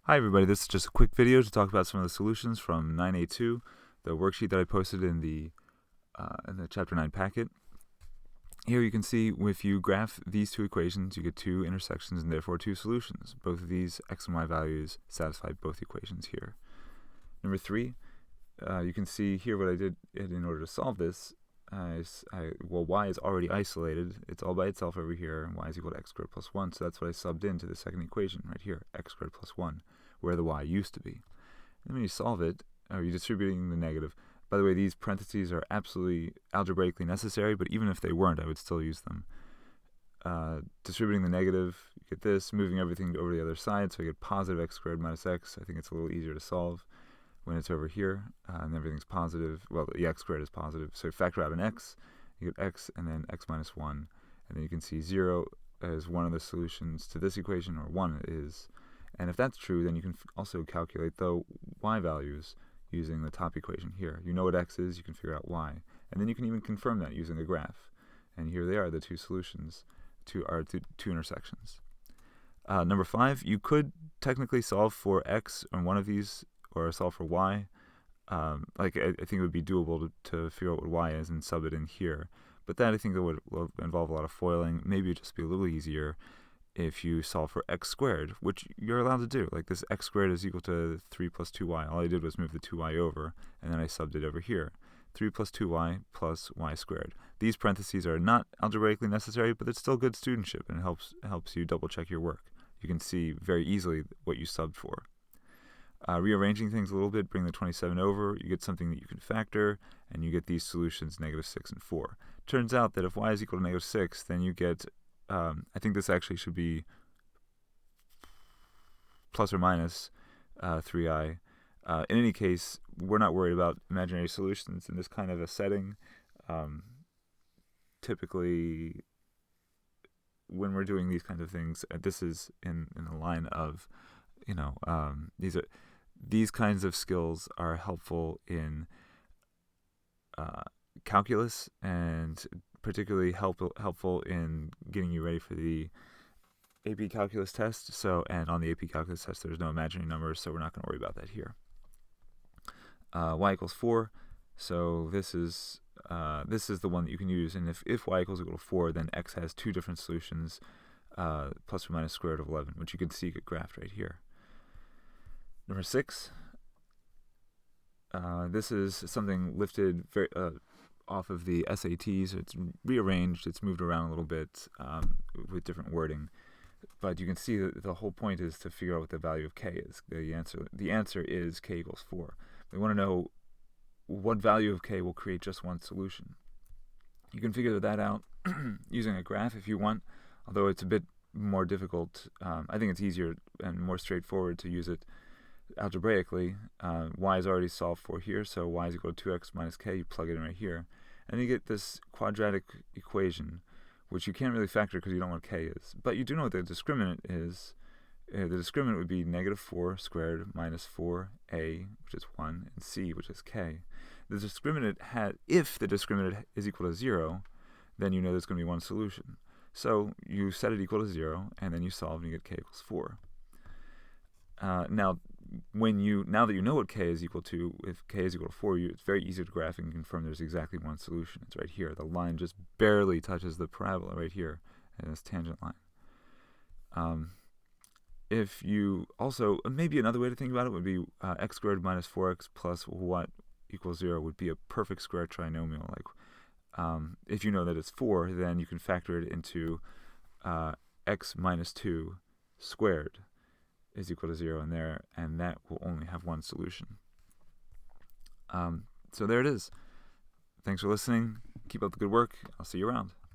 Hi everybody, this is just a quick video to talk about some of the solutions from 9A2, the worksheet that I posted in the Chapter 9 packet. Here you can see if you graph these two equations, you get two intersections and therefore two solutions. Both of these x and y values satisfy both equations here. Number 3, you can see here what I did in order to solve this. Y is already isolated. It's all by itself over here. Y is equal to x squared plus 1. So that's what I subbed into the second equation right here, x squared plus 1, where the y used to be. And when you solve it, you're distributing the negative. By the way, these parentheses are absolutely algebraically necessary, but even if they weren't, I would still use them. Distributing the negative, you get this. Moving everything over the other side, so I get positive x squared minus x. I think it's a little easier to solve when it's over here, and everything's positive. Well, the x squared is positive, so factor out an x, you get x and then x minus 1, and then you can see 0 as one of the solutions to this equation, or 1 is. And if that's true, then you can also calculate the y values using the top equation here. You know what x is, you can figure out y, and then you can even confirm that using a graph. And here they are, the two solutions to our two intersections. Number 5, you could technically solve for x on one of these, or solve for y. I think it would be doable to figure out what y is and sub it in here. But that I think that would involve a lot of foiling. Maybe it'd just be a little easier if you solve for x squared, which you're allowed to do. Like this x squared is equal to 3 plus 2y. All I did was move the 2y over, and then I subbed it over here. 3 plus 2y plus y squared. These parentheses are not algebraically necessary, but it's still good studentship, and it helps you double check your work. You can see very easily what you subbed for. Rearranging things a little bit, bring the 27 over, you get something that you can factor, and you get these solutions, negative 6 and 4. Turns out that if y is equal to negative 6, then you get, I think this actually should be plus or minus 3i. In any case, we're not worried about imaginary solutions in this kind of a setting. Typically, when we're doing these kinds of things, this is in the line of, these kinds of skills are helpful in calculus, and particularly helpful in getting you ready for the AP Calculus test. And on the AP Calculus test, there's no imaginary numbers, so we're not going to worry about that here. Y equals 4, so this is the one that you can use. And if y equals equal to 4, then x has two different solutions, plus or minus square root of 11, which you can see get graphed right here. Number 6, this is something lifted off of the SATs. It's rearranged, it's moved around a little bit with different wording. But you can see that the whole point is to figure out what the value of k is. The answer is k equals 4. We want to know what value of k will create just one solution. You can figure that out using a graph if you want, although it's a bit more difficult. I think it's easier and more straightforward to use it algebraically. Y is already solved for here, so y is equal to 2x minus k. You plug it in right here, and you get this quadratic equation, which you can't really factor because you don't know what k is. But you do know what the discriminant is. The discriminant would be negative 4 squared minus 4a, which is 1, and c, which is k. The discriminant if the discriminant is equal to 0, then you know there's going to be one solution. So you set it equal to 0, and then you solve, and you get k equals 4. Now that you know what k is equal to, if k is equal to 4, it's very easy to graph and confirm there's exactly one solution. It's right here. The line just barely touches the parabola right here, and this tangent line. If you also, maybe another way to think about it would be x squared minus 4x plus what equals 0 would be a perfect square trinomial. If you know that it's 4, then you can factor it into x minus 2 squared is equal to 0 in there, and that will only have one solution. So there it is. Thanks for listening. Keep up the good work. I'll see you around.